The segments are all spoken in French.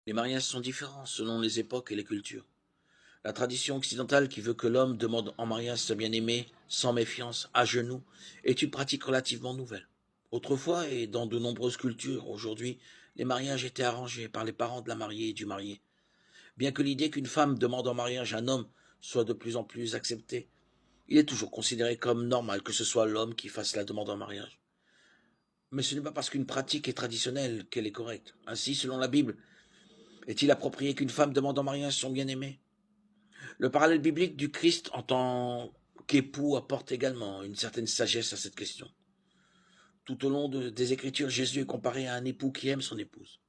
Les mariages sont différents selon les époques et les cultures. La tradition occidentale qui veut que l'homme demande en mariage sa bien-aimée, sans méfiance, à genoux, est une pratique relativement nouvelle. Autrefois, et dans de nombreuses cultures aujourd'hui, les mariages étaient arrangés par les parents de la mariée et du marié. Bien que l'idée qu'une femme demande en mariage un homme soit de plus en plus acceptée, il est toujours considéré comme normal que ce soit l'homme qui fasse la demande en mariage. Mais ce n'est pas parce qu'une pratique est traditionnelle qu'elle est correcte. Ainsi, selon la Bible, est-il approprié qu'une femme demande en mariage son bien-aimé? Le parallèle biblique du Christ en tant qu'époux apporte également une certaine sagesse à cette question. Tout au long des Écritures, Jésus est comparé à un époux qui aime son épouse.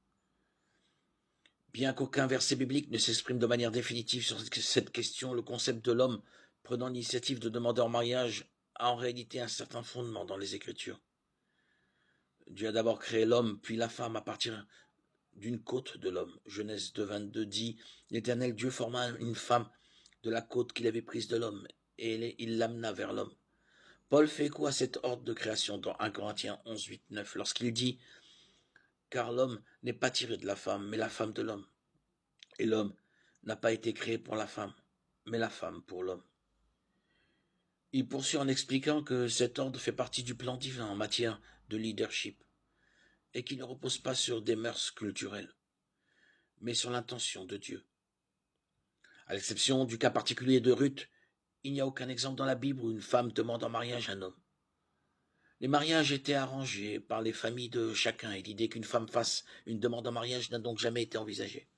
Bien qu'aucun verset biblique ne s'exprime de manière définitive sur cette question, le concept de l'homme prenant l'initiative de demander en mariage a en réalité un certain fondement dans les Écritures. Dieu a d'abord créé l'homme, puis la femme à partir d'une côte de l'homme. Genèse 2,22 dit: L'Éternel Dieu forma une femme de la côte qu'il avait prise de l'homme, et il l'amena vers l'homme. Paul fait écho à cet ordre de création dans 1 Corinthiens 11, 8, 9, lorsqu'il dit: Car l'homme n'est pas tiré de la femme, mais la femme de l'homme. Et l'homme n'a pas été créé pour la femme, mais la femme pour l'homme. Il poursuit en expliquant que cet ordre fait partie du plan divin en matière de leadership, et qu'il ne repose pas sur des mœurs culturelles, mais sur l'intention de Dieu. À l'exception du cas particulier de Ruth, il n'y a aucun exemple dans la Bible où une femme demande en mariage un homme. Les mariages étaient arrangés par les familles de chacun et l'idée qu'une femme fasse une demande en mariage n'a donc jamais été envisagée.